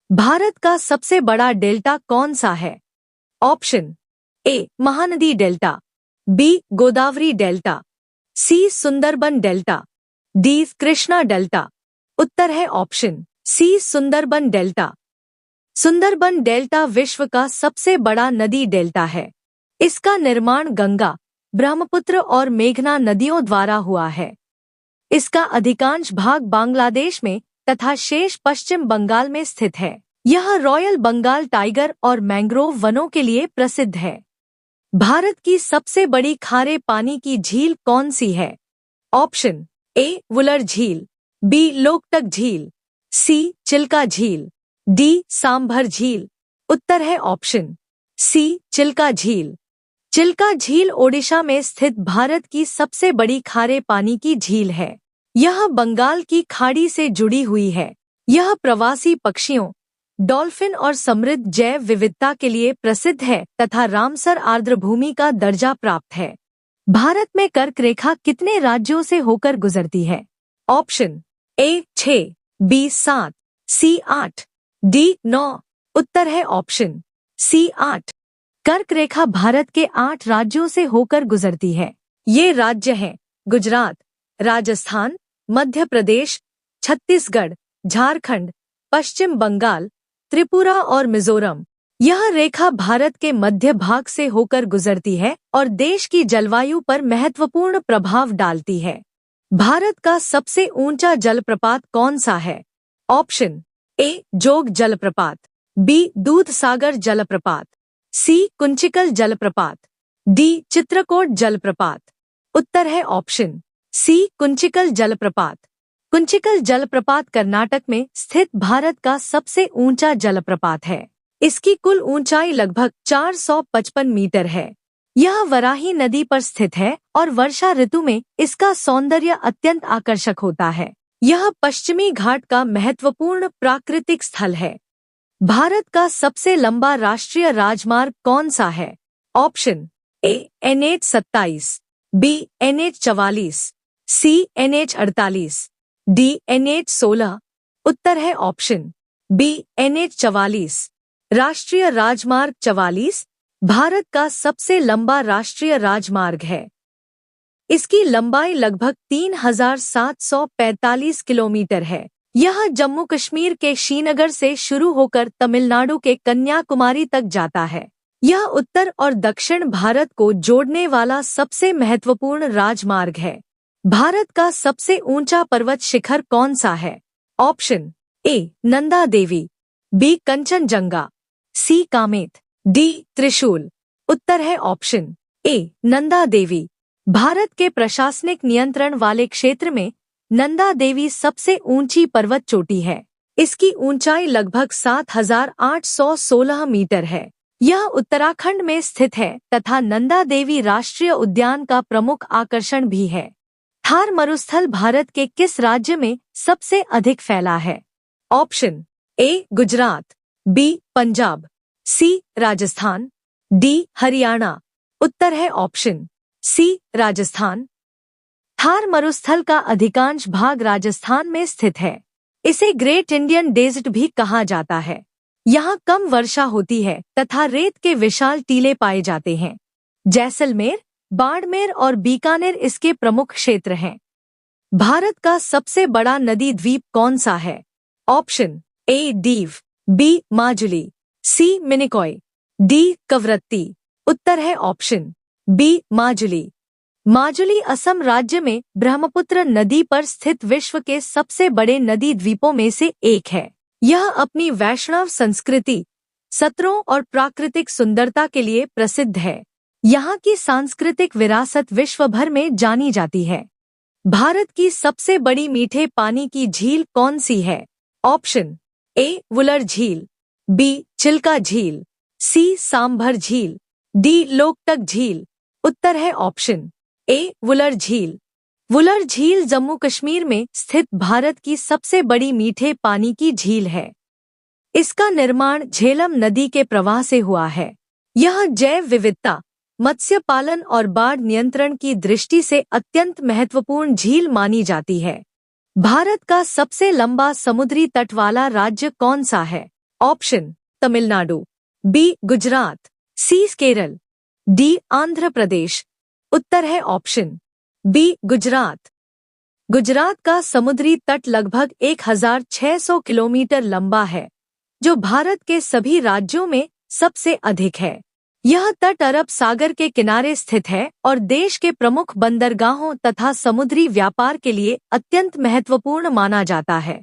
भारत का सबसे बड़ा डेल्टा कौन सा है? Option A Mahanadi delta, B Godavari delta, C Sundarban delta, D Krishna delta. उत्तर है option C Sundarban delta. Sundarban delta विश्व का सबसे बड़ा नदी डेल्टा है। इसका निर्माण गंगा, ब्रह्मपुत्र और मेघना नदियों द्वारा हुआ है। इसका अधिकांश भाग बांग्लादेश में तथा शेष पश्चिम बंगाल में स्थित है। यह रॉयल बंगाल टाइगर और मैंग्रोव वनों के लिए प्रसिद्ध है। भारत की सबसे बड़ी खारे पानी की झील कौन सी है? ऑप्शन ए वुलर झील, बी लोकटक झील, सी चिल्का झील, डी सांभर झील। उत्तर है ऑप्शन सी चिल्का झील। चिल्का झील ओडिशा में स्थित भारत की सबसे बड़ी खारे पानी की झील है। यह बंगाल की खाड़ी से जुड़ी हुई है। यह प्रवासी पक्षियों, डॉल्फिन और समृद्ध जैव विविधता के लिए प्रसिद्ध है तथा रामसर आर्द्रभूमि का दर्जा प्राप्त है। भारत में कर्क रेखा कितने राज्यों से होकर गुजरती है? Option A 6, B 7, C 8, D 9। उत्तर है ऑप्शन सी 8। कर्क रेखा भारत के 8 राज्यों से होकर गुजरती है। ये राज्य हैं गुजरात, राजस्थान, मध्य प्रदेश, छत्तीसगढ़, झारखंड, पश्चिम बंगाल, त्रिपुरा और मिजोरम। यह रेखा भारत के मध्य भाग से होकर गुजरती है और देश की जलवायु पर महत्वपूर्ण प्रभाव डालती है। भारत का सबसे ऊंचा जलप्रपात कौन सा है? ऑप्शन ए जोग जलप्रपात, बी दूधसागर जलप्रपात, सी कुंचिकल जलप्रपात, डी चित्रकोट जलप्रपात। उत्तर है ऑप्शन सी कुंचिकल जलप्रपात। कुंचिकल जलप्रपात कर्नाटक में स्थित भारत का सबसे ऊंचा जलप्रपात है। इसकी कुल ऊंचाई लगभग 455 मीटर है। यह वराही नदी पर स्थित है और वर्षा ऋतु में इसका सौंदर्य अत्यंत आकर्षक होता है। यह पश्चिमी घाट का महत्वपूर्ण प्राकृतिक स्थल है। भारत का सबसे लंबा राष्ट्रीय राजमार्ग कौन सा है? Option A NH 27, B NH 44, C NH 48, D NH 16। उत्तर है ऑप्शन बी NH 44। राष्ट्रीय राजमार्ग 44 भारत का सबसे लंबा राष्ट्रीय राजमार्ग है। इसकी लंबाई लगभग 3745 किलोमीटर है। यह जम्मू कश्मीर के श्रीनगर से शुरू होकर तमिलनाडु के कन्याकुमारी तक जाता है। यह उत्तर और दक्षिण भारत को जोड़ने वाला सबसे महत्वपूर्ण राजमार्ग है। भारत का सबसे ऊंचा पर्वत शिखर कौन सा है? Option A Nanda Devi, B Kanchenjunga, C Kamet, D Trishul. उत्तर है ऑप्शन ए नंदा देवी। भारत के प्रशासनिक नियंत्रण वाले क्षेत्र में नंदा देवी सबसे ऊंची पर्वत चोटी है। इसकी ऊंचाई लगभग 7816 मीटर है। यह उत्तराखंड में स्थित है तथा नंदा देवी राष्ट्रीय उद्यान का प्रमुख आकर्षण भी है। थार मरुस्थल भारत के किस राज्य में सबसे अधिक फैला है? Option A Gujarat, B Punjab, C Rajasthan, D Haryana. उत्तर है ऑप्शन सी राजस्थान। थार मरुस्थल का अधिकांश भाग राजस्थान में स्थित है। इसे ग्रेट इंडियन डेजर्ट भी कहा जाता है। यहाँ कम वर्षा होती है तथा रेत के विशाल टीले पाए जाते हैं। जैसलमेर, बाड़मेर और बीकानेर इसके प्रमुख क्षेत्र हैं। भारत का सबसे बड़ा नदी द्वीप कौन सा है? Option A Diu, B Majuli, C Minicoy, D Kavaratti. उत्तर है ऑप्शन बी माजुली। माजुली असम राज्य में ब्रह्मपुत्र नदी पर स्थित विश्व के सबसे बड़े नदी द्वीपों में से एक है। यह अपनी वैष्णव संस्कृति, सत्रों और प्राकृतिक सुंदरता के लिए प्रसिद्ध है। यहाँ की सांस्कृतिक विरासत विश्व भर में जानी जाती है। भारत की सबसे बड़ी मीठे पानी की झील कौन सी है? ऑप्शन ए वुलर झील, बी चिल्का झील, सी सांभर झील, डी लोकटक झील। उत्तर है ऑप्शन ए वुलर झील। वुलर झील जम्मू कश्मीर में स्थित भारत की सबसे बड़ी मीठे पानी की झील है। इसका निर्माण झेलम नदी के प्रवाह से हुआ है। यह जैव विविधता, मत्स्य पालन और बाढ़ नियंत्रण की दृष्टि से अत्यंत महत्वपूर्ण झील मानी जाती है। भारत का सबसे लंबा समुद्री तट वाला राज्य कौन सा है? ऑप्शन तमिलनाडु, बी गुजरात, सी केरल, डी आंध्र प्रदेश। उत्तर है ऑप्शन बी गुजरात। गुजरात का समुद्री तट लगभग 1600 किलोमीटर लंबा है, जो भारत के सभी राज्यों में सबसे अधिक है। यह तट अरब सागर के किनारे स्थित है और देश के प्रमुख बंदरगाहों तथा समुद्री व्यापार के लिए अत्यंत महत्वपूर्ण माना जाता है।